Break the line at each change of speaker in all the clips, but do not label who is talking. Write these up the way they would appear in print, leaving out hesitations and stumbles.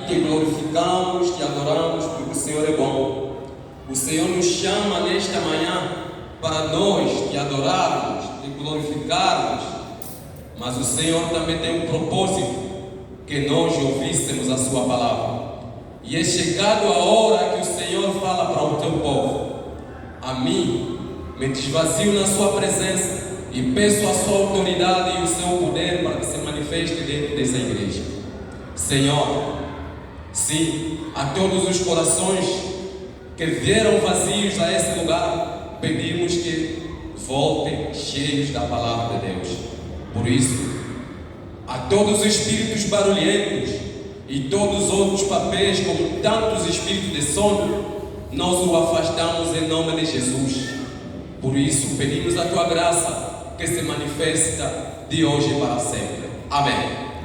Te glorificamos, te adoramos, porque o Senhor é bom. O Senhor nos chama nesta manhã para nós te adorarmos, te glorificarmos, mas o Senhor também tem um propósito, que nós ouvíssemos a sua palavra. E é chegado a hora que o Senhor fala para o teu povo: a mim, me desvazio na sua presença e peço a sua autoridade e o seu poder para que se manifeste dentro dessa igreja. Senhor, sim, a todos os corações que vieram vazios a esse lugar, pedimos que voltem cheios da palavra de Deus. Por isso, a todos os espíritos barulhentos e todos os outros papéis, como tantos espíritos de sono, nós o afastamos em nome de Jesus. Por isso, pedimos a tua graça que se manifesta de hoje para sempre. Amém.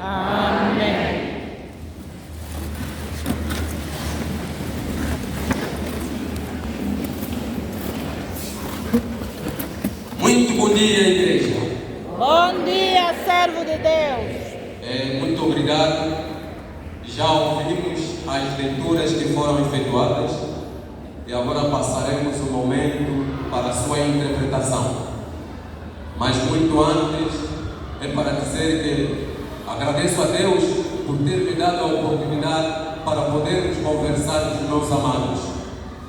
Amém.
Muito bom dia, igreja.
Bom dia, servo de Deus.
Muito obrigado. Já ouvimos as leituras que foram efetuadas e agora passaremos o momento para a sua interpretação. Mas muito antes, é para dizer que agradeço a Deus por ter me dado a oportunidade para podermos conversar com os meus amados.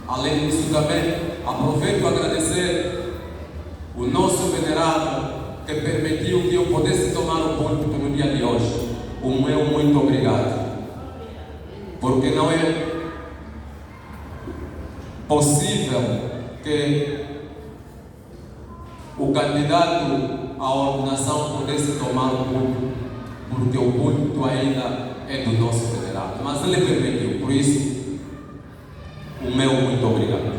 Além disso, também aproveito para agradecer o nosso venerado que permitiu que eu pudesse tomar o púlpito no dia de hoje. O meu muito obrigado. Porque não é possível que o candidato à ordenação pudesse tomar o púlpito, porque o púlpito ainda é do nosso venerado. Mas ele permitiu, por isso, o meu muito obrigado.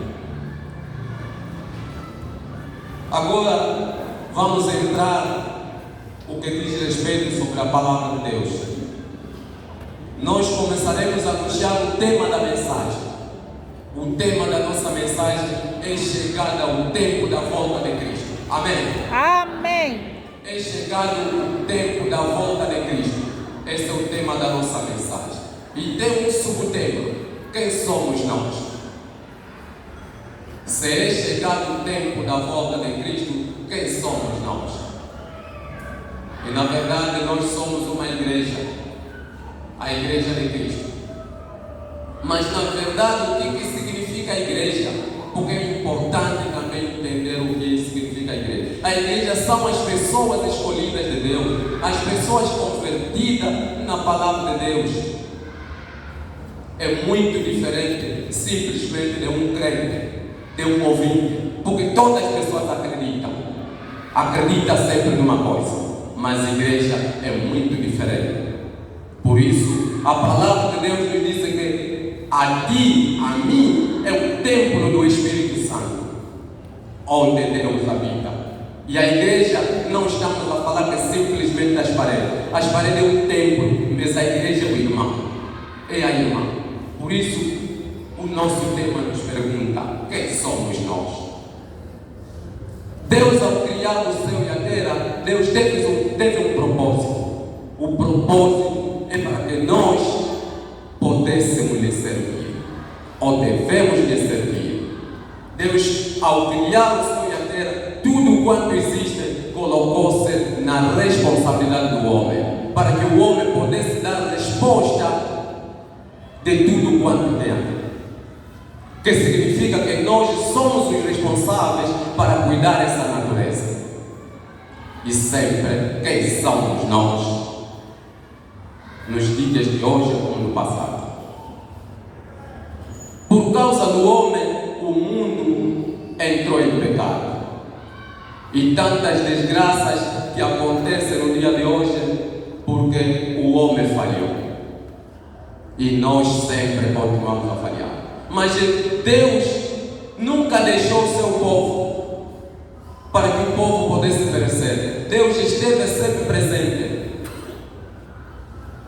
Agora vamos entrar o que diz respeito sobre a palavra de Deus. Nós começaremos a puxar o tema da mensagem. O tema da nossa mensagem é chegada o tempo da volta de Cristo. Amém?
Amém.
É chegado o tempo da volta de Cristo. Esse é o tema da nossa mensagem. E tem um subtema: quem somos nós? Se é chegado o tempo da volta de Cristo, quem somos nós? E na verdade nós somos uma igreja, a igreja de Cristo. Mas na verdade o que significa a igreja? Porque é importante também entender o que significa a igreja. A igreja são as pessoas escolhidas de Deus, as pessoas convertidas na palavra de Deus. É muito diferente simplesmente de um crente, de um ouvinte, porque todas as pessoas acreditam sempre numa coisa, mas a igreja é muito diferente. Por isso, a palavra de Deus nos diz que a ti, a mim, é o templo do Espírito Santo, onde Deus habita. E a igreja, não estamos a falar que é simplesmente as paredes. As paredes é um templo, mas a igreja é o irmão, é a irmã. Por isso, o nosso tema nos pergunta: quem somos nós? Deus, ao criar o céu e a terra, Deus teve um propósito. O propósito é para que nós pudéssemos lhe servir, ou devemos lhe servir. Deus, ao criar o céu e a terra, tudo quanto existe, colocou-se na responsabilidade do homem, para que o homem pudesse dar resposta de tudo quanto tem. Que significa que nós somos os responsáveis para cuidar dessa natureza. E sempre, quem somos nós? Nos dias de hoje como no passado. Por causa do homem, o mundo entrou em pecado. E tantas desgraças que acontecem no dia de hoje, porque o homem falhou. E nós sempre continuamos a falhar. Mas Deus nunca deixou o seu povo para que o povo pudesse perecer. Deus esteve sempre presente.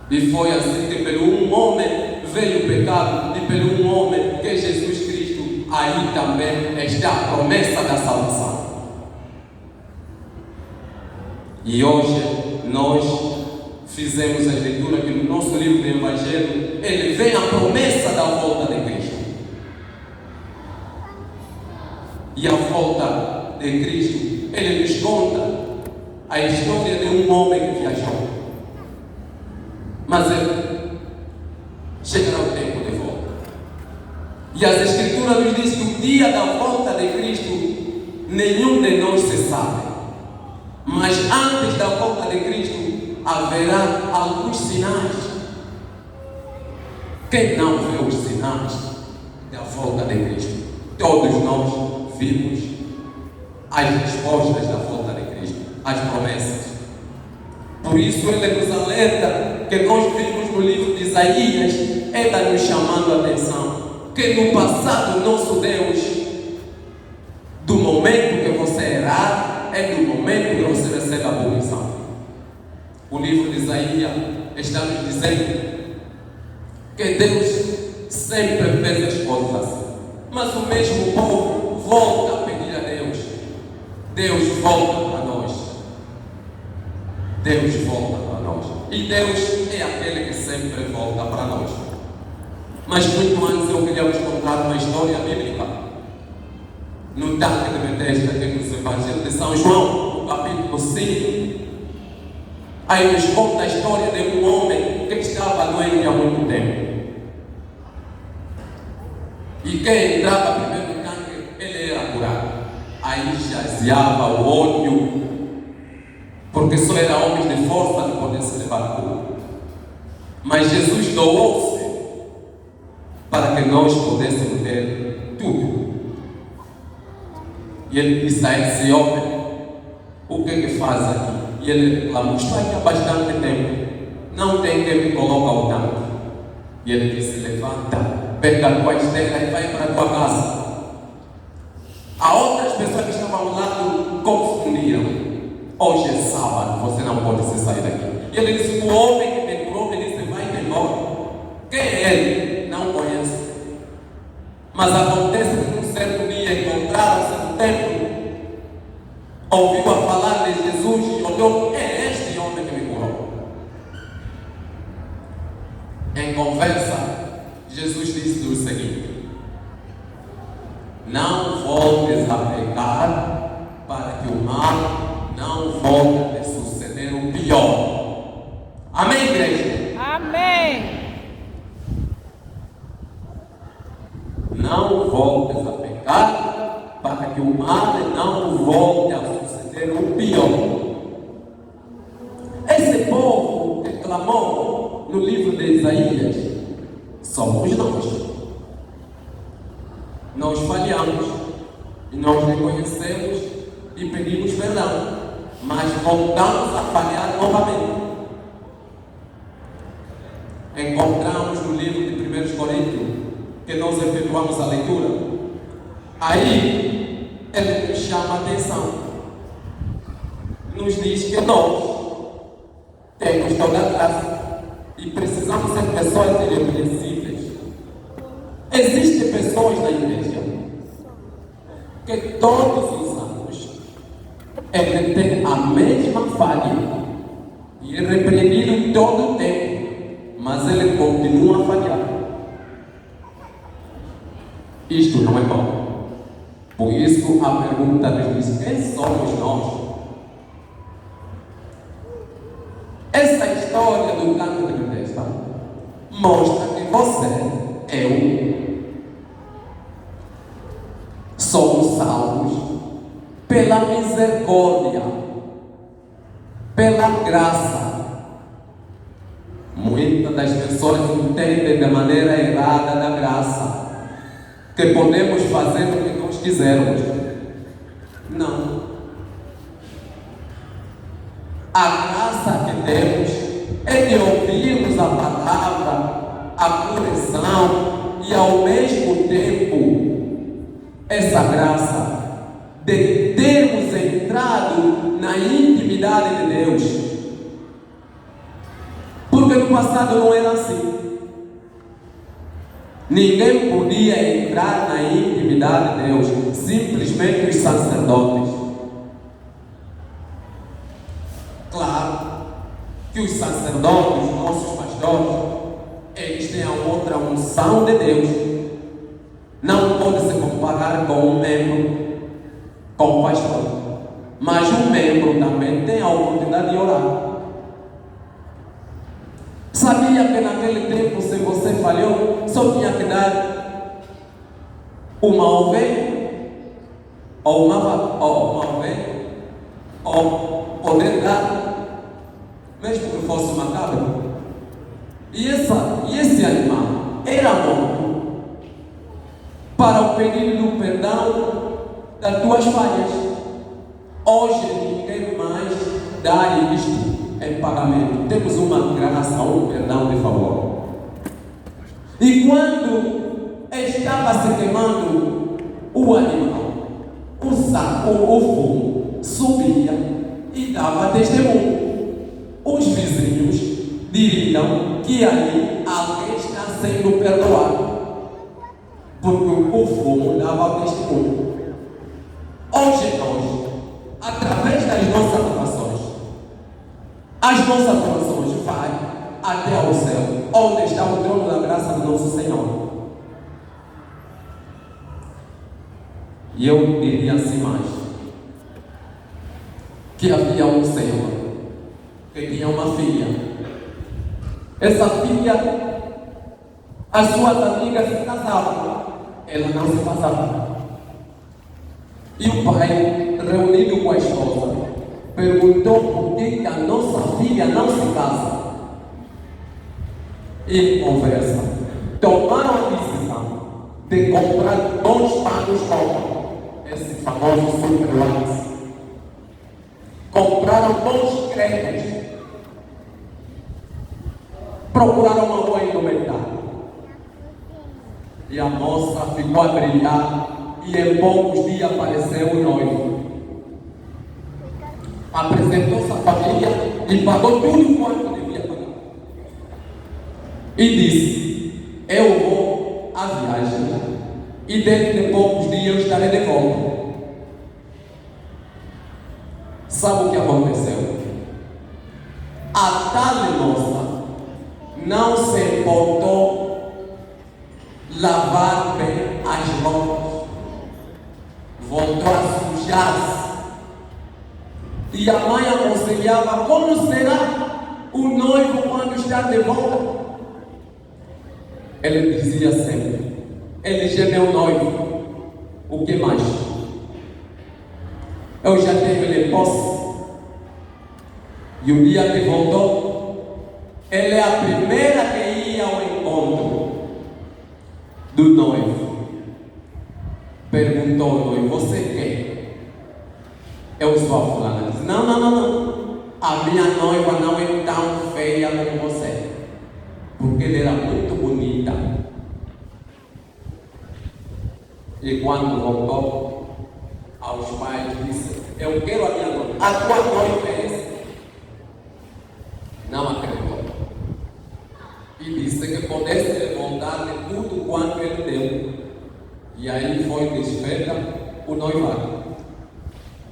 E foi assim que pelo um homem veio o pecado, e pelo um homem, que é Jesus Cristo, aí também está a promessa da salvação. E hoje nós fizemos a leitura que no nosso livro do Evangelho, ele da volta de Cristo. E a volta de Cristo, ele nos conta a história de um homem que viajou. Mas ele chegará o tempo de volta. E as Escrituras nos dizem que o dia da volta de Cristo, nenhum de nós se sabe. Mas antes da volta de Cristo, haverá alguns sinais. Quem não vê os sinais da volta de Cristo? Todos nós vimos as respostas da volta de Cristo, as promessas. Por isso ele nos alerta, que nós vimos no livro de Isaías, está nos chamando a atenção, que no passado nosso Deus, do momento que você errar, é do momento que você recebe a punição. O livro de Isaías está nos dizendo que Deus sempre fez as coisas assim. Mas o mesmo povo volta a pedir a Deus. Deus volta para nós. Deus volta para nós. E Deus é aquele que sempre volta para nós. Mas muito antes eu queria vos contar uma história bíblica. No tanque de Betesda, que nos Evangelhos de São João, no capítulo 5. Aí nos conta a história de um homem que estava doente há muito tempo. E quem entrava primeiro no tanque, ele era curado. Aí jazeava o olho, porque só era homens de força que podiam se levar a cura. Mas Jesus doou-se para que nós pudéssemos ter tudo. E ele disse a esse homem: o que é que faz aqui? E ele reclamou: estou aqui há bastante tempo, não tem quem me coloque ao tanque. E ele disse: levanta, pega a tua esteira e vai para a tua casa. Há outras pessoas que estavam ao lado confundiram: hoje é sábado, você não pode se sair daqui. E ele disse: o homem que me curou, ele disse: vai embora. Quem é ele? Não conheço. Mas acontece que um certo dia encontraram-se no templo, ouviu a falar de Jesus e olhou: é este homem que me curou. Em conversa, Jesus disse o seguinte: não voltes a pecar, para que o mal não volte a suceder o pior. Amém, igreja?
Amém.
Não voltes a pecar, para que o mal não volte a suceder o pior. Esse povo que clamou no livro de Isaías somos nós. Nós falhamos e nós reconhecemos e pedimos perdão, mas voltamos a falhar novamente. Encontramos no livro de 1 Coríntios, que nós efetuamos a leitura, aí ele nos chama a atenção, nos diz que nós temos toda a graça e precisamos ser pessoas irrepreensíveis. Existem pessoas na igreja que todos os anos ele tem a mesma falha e é repreendido todo o tempo, mas ele continua a falhar. Isto não é bom. Por isso a pergunta nos diz: quem somos nós? Essa história do tanque de Betesda mostra que você, eu, somos salvos pela misericórdia, pela graça. Muitas das pessoas entendem de maneira errada da graça, que podemos fazer o que nós quisermos. Não. A graça que temos é de ouvirmos a palavra, a correção e ao mesmo tempo essa graça de termos entrado na intimidade de Deus. Porque no passado não era assim. Ninguém podia entrar na intimidade de Deus, simplesmente os sacerdotes. Claro que os sacerdotes, nossos pastores, eles têm a uma outra unção de Deus, não pode se comparar com um membro, com o pastor. Mas um membro também tem a oportunidade de orar. Sabia que naquele tempo, se você falhou, só tinha que dar uma ovelha, ou uma ovelha, ou poder dar, mesmo que fosse uma cabra. E esse animal era morto para o pedido do perdão das tuas falhas. Hoje ninguém mais dá isto em pagamento. Temos uma graça, um perdão de favor. E quando estava se queimando o animal, o fogo subia e dava testemunho. Os vizinhos diriam que ali alguém está sendo perdoado, porque o fogo dava testemunho. Hoje nós, através das nossas orações, as nossas orações vai até ao céu, onde está o trono da graça do nosso Senhor. E eu diria assim mais, que havia um Senhor que tinha uma filha. Essa filha, as suas amigas se casavam, ela não se casava. E o pai, reunido com a esposa, perguntou por que a nossa filha não se casa. E em conversa, tomaram a decisão de comprar bons panos roupa, esse famoso superlance. Compraram bons créditos, procuraram uma boa indumentária. E a moça ficou a brilhar, e em poucos dias apareceu o noivo. Apresentou-se à família e pagou tudo quanto devia pagar. E disse: eu vou à viagem e dentro de poucos dias eu estarei de volta. Sabe o que aconteceu? A tal moça não se importou lavar bem as mãos, voltou a sujar-se. E a mãe aconselhava: como será o noivo quando está de volta? Ele dizia sempre: ele já é meu noivo, o que mais? Eu já tenho ele em posse. E o dia que voltou, ele é a primeira que ia ao encontro do noivo. Perguntou ao noivo: você quem? Eu sou a fulana. Disse: não. A minha noiva não é tão feia como você, porque ela era muito bonita. E quando voltou aos pais, disse: eu quero a minha noiva. A tua noiva é essa? Não acreditou. E disse que pudesse voltar de tudo quanto ele deu. E aí foi desfeita o noivado.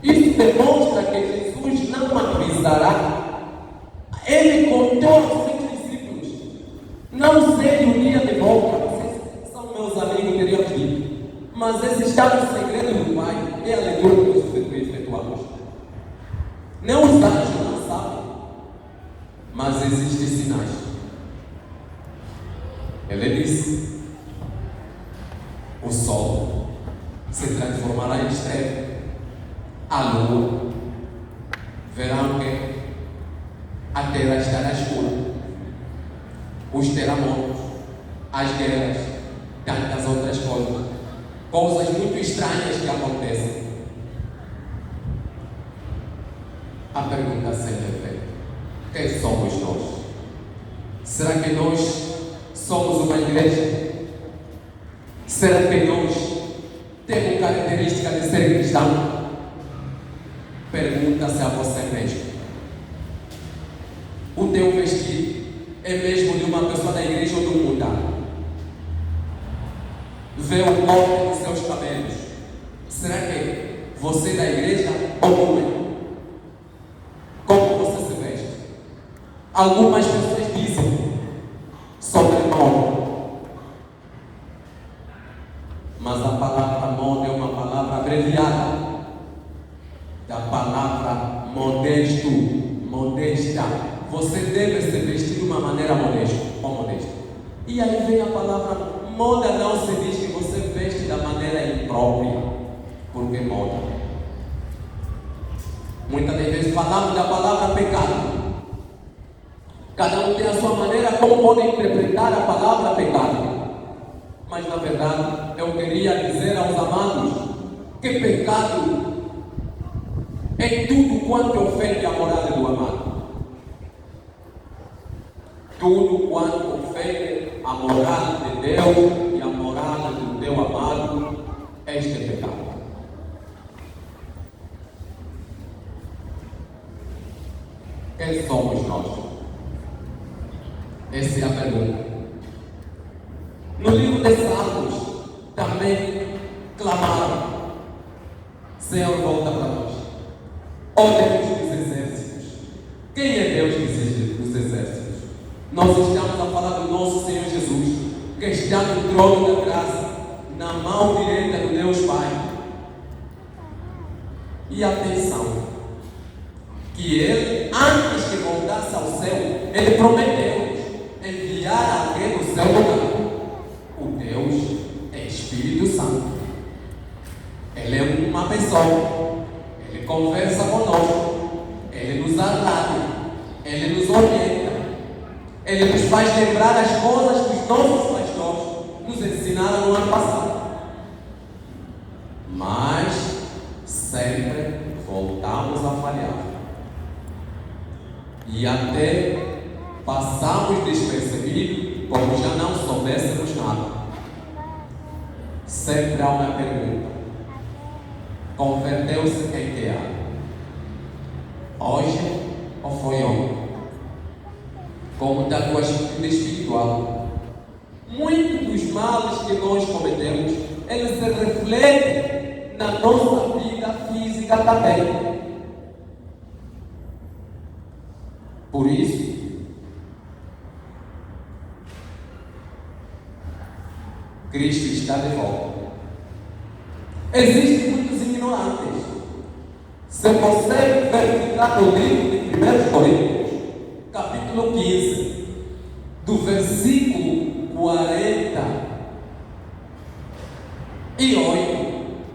Isso demonstra que Jesus não avisará. Ele contou aos seus discípulos: não sei o dia de volta. Vocês são meus amigos, teriam dito. Mas esse está no segredo do Pai. É a leitura que efetuamos. Nem os anjos não sabem, mas existem sinais. Ele disse: o sol se transformará em estrela, a lua verão que a terra estará escura, os terremotos, as guerras, tantas outras coisas muito estranhas que acontecem. A pergunta sempre é: quem somos nós? Será que nós somos uma igreja? Será que nós temos característica de ser cristão? Pergunta-se a você mesmo. O teu vestido é mesmo de uma pessoa da igreja ou do mundo? Vê o corte dos seus cabelos. Será que você é da igreja ou não? Como você se veste? Algumas pessoas dizem: sou cristão. E aí vem a palavra moda, não se diz que você veste da maneira imprópria, porque moda. Muitas das vezes falamos da palavra pecado. Cada um tem a sua maneira como pode interpretar a palavra pecado. Mas na verdade, eu queria dizer aos amados que pecado é tudo quanto ofende a moral do amado. Tudo quanto ofende a moral de Deus e a moral do teu amado, este é pecado. Quem somos nós? Essa é a pergunta. No livro de Salmos também clamaram: Senhor, volta para nós. Ó Deus dos exércitos. Quem é Deus dos exércitos? Nós estamos a falar do nosso Senhor Jesus, que está no trono da graça, na mão direita do Deus Pai. E atenção, que Ele, antes que voltasse ao céu, Ele prometeu enviar alguém no seu lugar. O Deus é Espírito Santo. Ele é uma pessoa. Ele conversa conosco. Ele nos alarga. Ele nos orienta. Ele nos faz lembrar as coisas que os nossos pastores nos ensinaram no ano passado. Mas sempre voltamos a falhar. E até passamos despercebidos, como já não soubéssemos nada. Sempre há uma pergunta: converteu-se em que há? Hoje ou foi ontem? Como da tua atitude espiritual. Muitos dos males que nós cometemos, eles se refletem na nossa vida física também. Por isso, Cristo está de volta. Existem muitos ignorantes. Se você verificar no livro de 1 Coríntios, capítulo 15, do versículo 48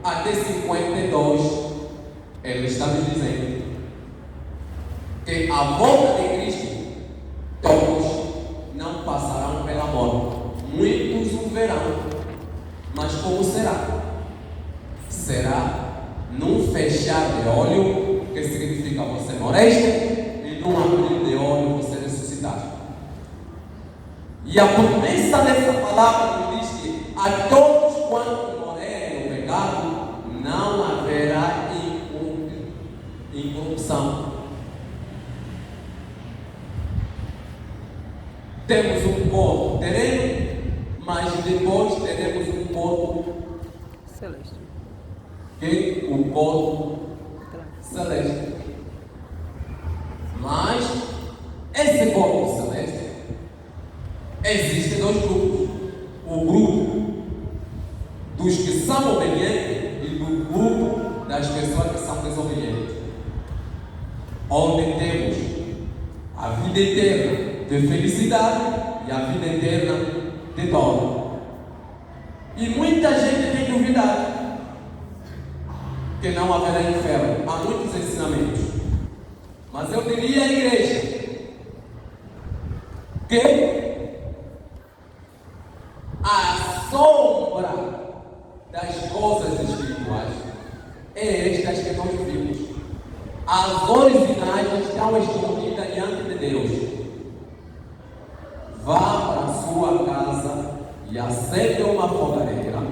até 52, ele está nos dizendo que a volta de Cristo, todos não passarão pela morte. Muitos o verão, mas como será? Será num fechar de olho, que significa você morreste, e num abrir de olho você ressuscitar. E a promessa dessa palavra nos diz que a todos quantos morrerem no pecado, não haverá incorrupção. Temos um corpo terreno, mas depois teremos um corpo
celeste.
Que um corpo celeste. Mas esse corpo celeste, existem dois grupos: o grupo dos que são obedientes e do grupo das pessoas que são desobedientes, onde temos a vida eterna de felicidade e a vida eterna de dor. E muita gente tem duvidado que não haverá inferno. Há muitos ensinamentos, mas eu diria à igreja que a sombra das coisas espirituais é estas que nós vimos. As originais estão escondidas diante de Deus. Vá para a sua casa e acende uma fogareira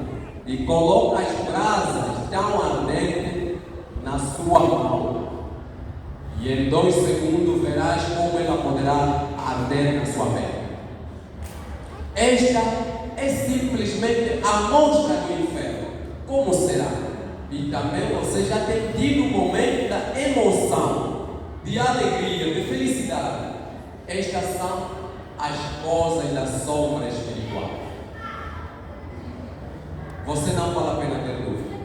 e coloca as brasas tão ardentes na sua mão. E em 2 segundos verás como ela poderá arder na sua pele. Esta é simplesmente a mostra do inferno. Como será? E também você já tem tido um momento da emoção, de alegria, de felicidade. Estas são as coisas da sombra espiritual. Você não vale a pena ter dúvida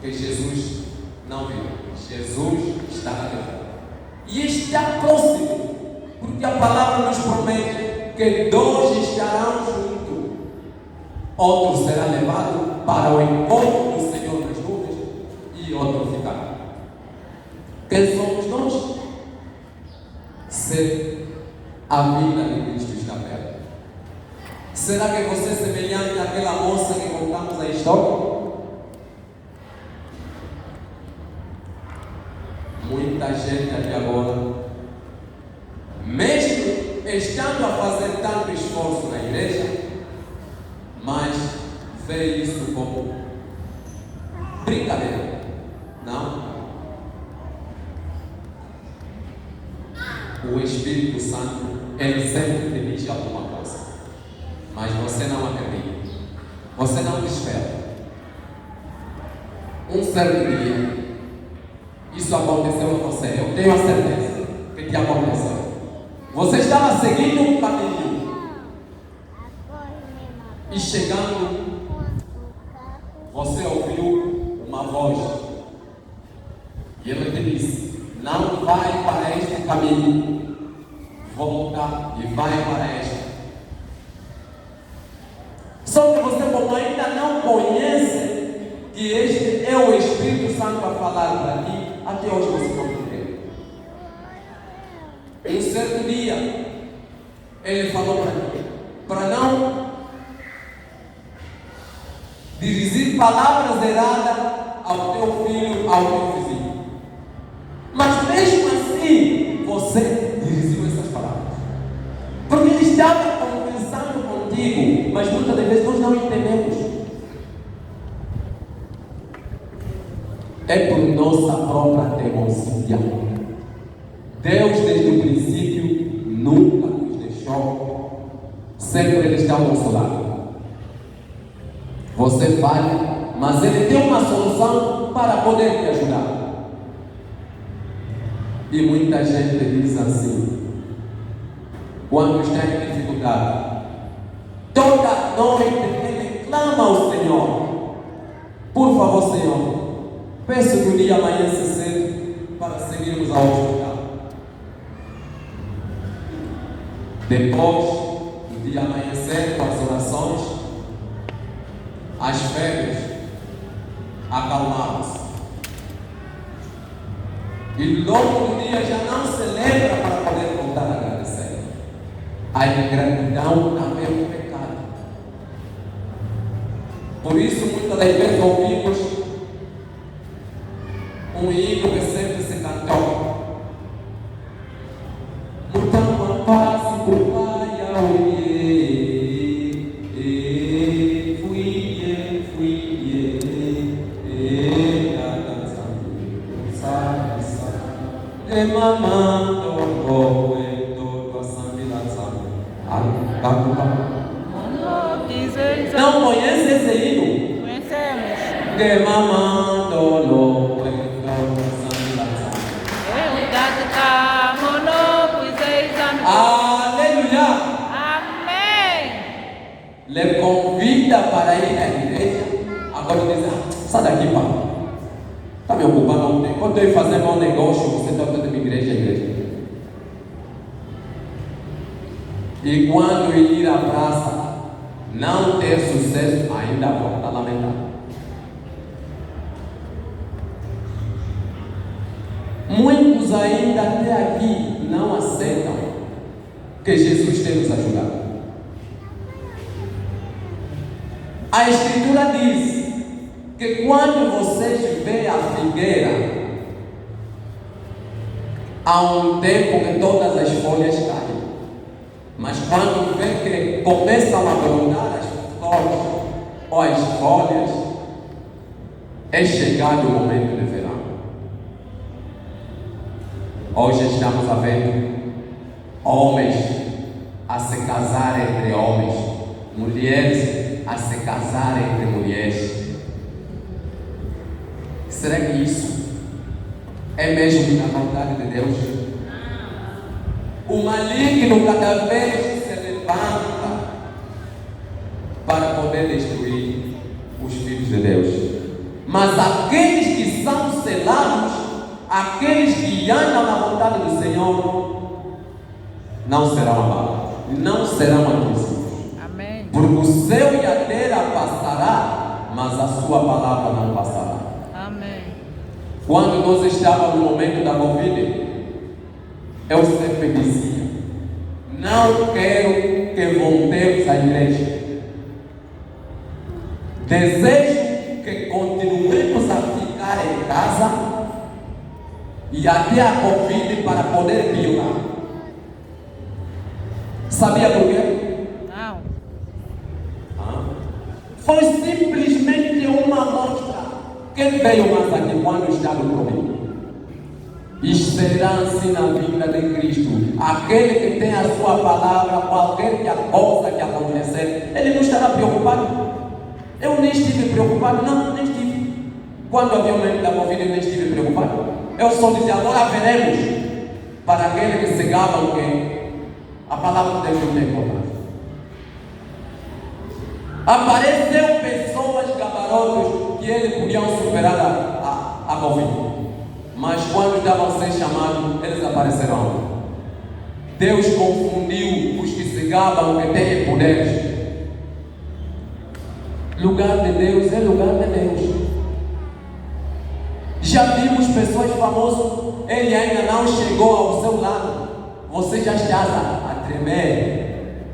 que Jesus não viu. Jesus está na terra e está próximo, porque a palavra nos promete que dois estarão juntos outro será levado para o encontro do Senhor nas nuvens e outro ficará. Quem somos nós? Se a vida de Cristo está perto. Será que você é semelhante àquela moça que contamos a história? Muita gente aqui agora, mesmo estando a fazer tanto esforço na igreja, mas vê isso como brincadeira. Não. O Espírito Santo, ele sempre te diz alguma coisa, mas você não acredita, você não espera. Um certo dia, isso aconteceu com você, eu tenho a certeza que te aconteceu. Você estava seguindo um caminho e chegando, você ouviu uma voz e ele te disse: não vai para este caminho, volta e vai para este. Só que você, como ainda não conhece que este é o Espírito Santo a falar para ti, até hoje você não entendeu. Em um certo dia, ele falou para ti, para não dirigir palavras erradas ao teu filho, ao teu vizinho. Mas mesmo assim, você dirigiu essas palavras. Porque ele estava conversando contigo, mas muitas das vezes nós não entendemos. É por nossa própria teimosia. Deus, desde o princípio, nunca nos deixou. Sempre Ele está ao nosso lado. Você falha, mas Ele tem uma solução para poder te ajudar. E muita gente diz assim, quando está em dificuldade, toda noite ele clama ao Senhor: por favor, Senhor, peço que o dia amanheça cedo para seguirmos ao hospital. Depois do dia amanhecer, com as orações, as febres acalmaram-se. E logo no dia já não se lembra para poder voltar a agradecer. A ingratidão também é um pecado. Por isso, muitas das vezes ouvimos um hino que sempre se cantou: Mutama paz por paia mamando não conhece esse hino?
Conhecemos.
De mamando aleluia.
Amém.
Lhe convida para ir à igreja. Agora diz: sai daqui, pai. Está me ocupando ontem. Quando eu ia fazer meu negócio, você está dentro de minha igreja. E quando eu ir à praça, não ter sucesso, ainda volta a lamentar. Muitos ainda até aqui não aceitam que Jesus tem nos ajudado. A Escritura diz que quando vocês veem a figueira, há um tempo que todas as folhas caem, mas quando vê que começam a brotar as flores ou as folhas, é chegado o momento de verão. Hoje estamos a ver homens a se casar entre homens, mulheres a se casar entre mulheres. Será que isso é mesmo a vontade de Deus? O maligno cada vez se levanta para poder destruir os filhos de Deus. Mas aqueles que são selados, aqueles que andam na vontade do Senhor, não serão abalos, não serão atingidos.
Amém.
Porque o céu e a terra passará, mas a sua palavra não passará.
Amém.
Quando nós estávamos no momento da Covid, eu sempre dizia: não quero que voltemos à igreja. Desejo que continuemos a ficar em casa e até a Covid para poder piorar. Sabia por quê?
Não.
Foi simplesmente uma amostra. Quem veio mais aqui quando estava no Covid? Isto será assim na vinda de Cristo. Aquele que tem a sua palavra, qualquer coisa que acontecer, ele não estará preocupado. Eu nem estive preocupado, não, nem estive. Quando havia o momento da Covid, eu nem estive preocupado. Eu só dizia: agora veremos. Para aquele que se gaba o quê? A palavra de Deus não tem importância. Apareceu pessoas gabarotas que eles podiam superar a Covid. Mas quando estavam a ser chamados, eles apareceram. Deus confundiu os que se gabam, que têm poderes. Lugar de Deus é lugar de Deus. Já vimos pessoas famosas, ele ainda não chegou ao seu lado, você já está a tremer.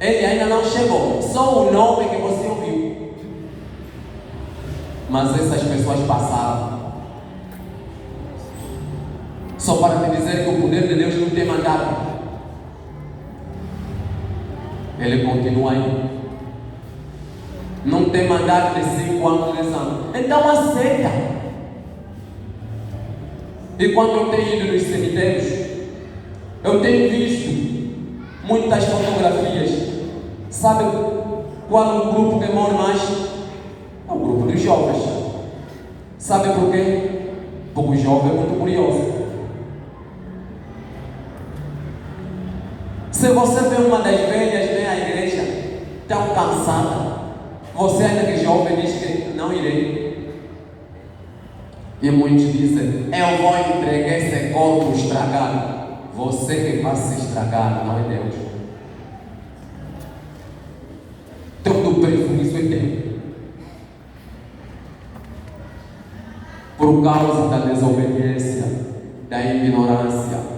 Ele ainda não chegou, só o nome que você ouviu. Mas essas pessoas passaram. Só para te dizer que o poder de Deus não tem mandado. Ele continua aí. Não tem mandado de 5 anos, 10 anos. Então aceita. E quando eu tenho ido nos cemitérios, eu tenho visto muitas fotografias. Sabe qual o grupo que mora mais? É o grupo dos jovens. Sabe por quê? Porque o jovem é muito curioso. Se você vê uma das velhas vem à igreja tão cansada, você ainda que jovem diz que não irei. E muitos dizem: eu vou entregar esse corpo estragado. Você que vai se estragar, não é Deus. Todo prejuízo é teu. Por causa da desobediência, da ignorância.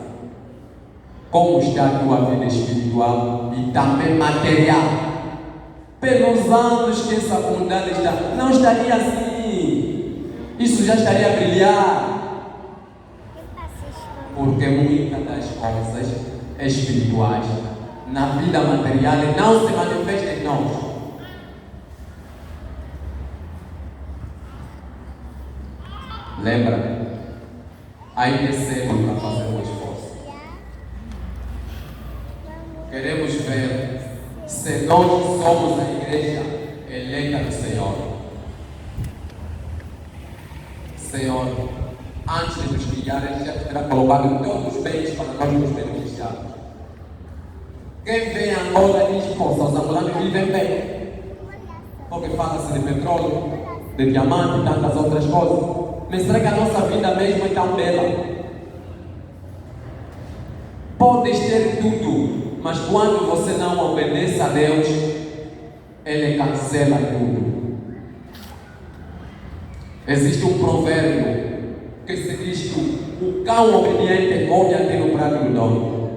Como está a tua vida espiritual e também material? Pelos anos que essa comunidade está, não estaria assim. Isso já estaria a brilhar. Porque muitas das coisas espirituais na vida material não se manifestam em nós. Lembra? Ainda é cedo para fazer um esforço. Queremos ver se nós somos a igreja eleita do Senhor. Senhor, antes de nos criar, Ele já terá colocado todos os bens para nós nos beneficiarmos. Quem vem a Angola diz: pô, os angolanos vivem bem. Porque fala-se de petróleo, de diamante e tantas outras coisas. Mas será que a nossa vida mesmo é tão bela? Podes ter tudo, mas quando você não obedece a Deus, Ele cancela tudo. Existe um provérbio que se diz que o cão obediente come até no prato do dono.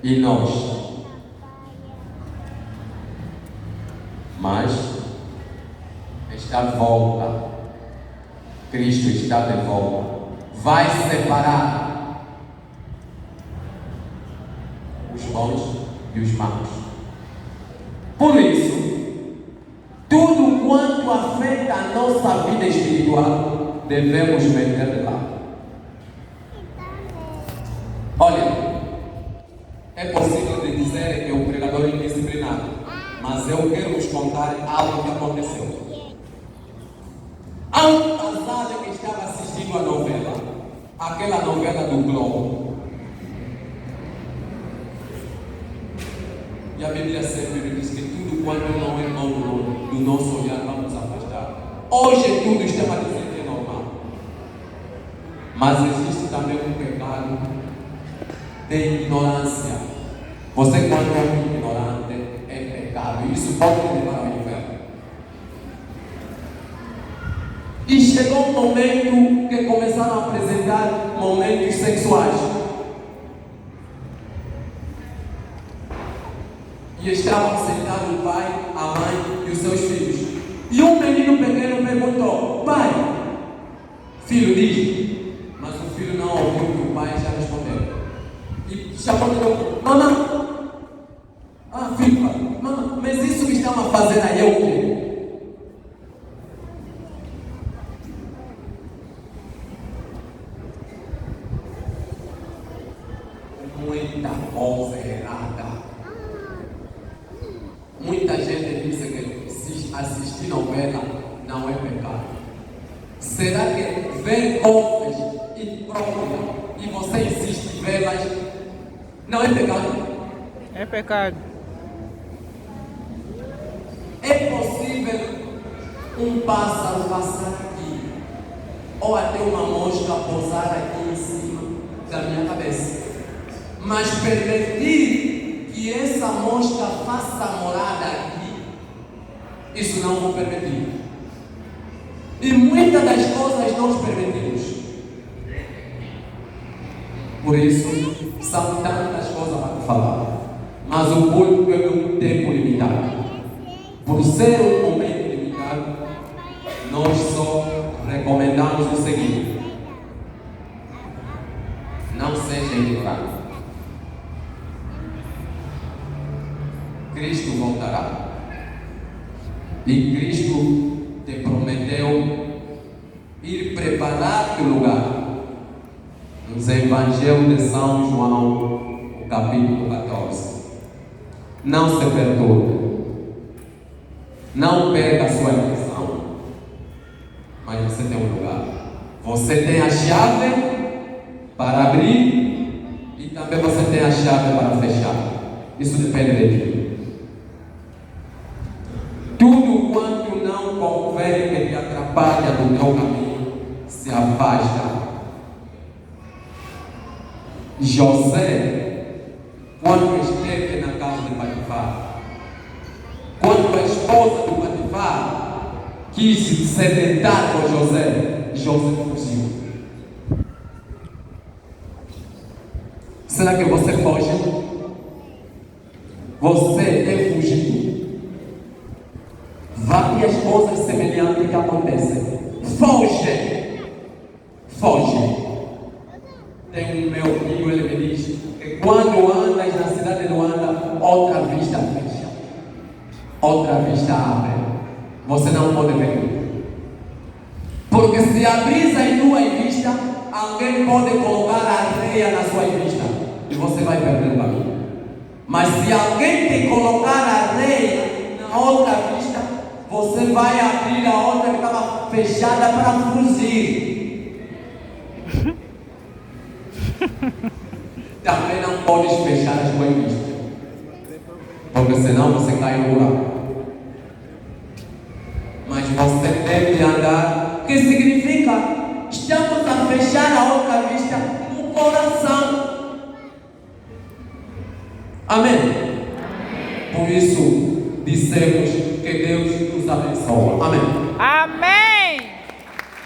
E nós? Mas está de volta. Cristo está de volta. Vai separar os bons e os maus. Por isso, tudo quanto afeta a nossa vida espiritual, devemos meter de lado. Olha, é possível de dizer que o pregador é indisciplinado, mas eu quero vos contar algo que aconteceu. Há um casal que estava assistindo a novela, aquela novela do Globo. E a Bíblia sempre diz que tudo quanto não é bom do nosso olhar vamos afastar. Hoje tudo está a dizer que é normal. Mas existe também um pecado de ignorância. Você, quando é ignorante, é pecado. E isso pode levar ao inferno. E chegou um momento que começaram a apresentar momentos sexuais. E estavam sentados o pai, a mãe e os seus filhos. E um menino pequeno perguntou: pai, filho, diz. Mas o filho não ouviu o que o pai já respondeu. E chamou de novo: mamãe. Ah, filho, mamãe, mas isso que estão a fazer aí é o quê? Muita coisa errada. Muita gente diz que se assistir novela não é pecado. Será que ver coisas impróprias e você insiste em vê-las não é pecado?
É pecado.
É possível um pássaro passar aqui ou até uma mosca pousar aqui em cima da minha cabeça, mas permitir que essa mosca faça morada aqui, isso não vou permitir. E muitas das coisas nós permitimos. Por isso, são tantas coisas para falar, mas o público é um tempo limitado. Por ser um momento limitado, nós só recomendamos o seguinte: não seja ignorante. Cristo voltará. E Cristo te prometeu ir preparar o lugar. Nos Evangelhos de São João, o capítulo 14. Não se perturbe. Não perca a sua atenção. Mas você tem um lugar. Você tem a chave para abrir e também você tem a chave para fechar. Isso depende de ti. Tudo quanto não convém que te atrapalha do teu caminho, se afasta. José, quando esteve na casa de Potifar, quando a esposa de Potifar quis se deitar com José, José fugiu. Será que você foge? Você é fugido. Várias coisas semelhantes que acontecem. Foge. Foge. Tem um meu amigo, ele me diz que quando andas na cidade de Luanda, outra vista fecha, outra vista abre. Você não pode ver. Porque se abrir as duas vistas, alguém pode colocar areia na sua vista e você vai perder o caminho. Mas se alguém te colocar areia na outra vista, você vai abrir a outra que estava fechada para fugir. Também não podes fechar as tuas vistas, porque senão você cai no buraco. Mas você deve andar, que significa estamos a fechar a outra vista no coração. Amém? Por isso dissemos que Deus nos abençoe. Amém?
Amém.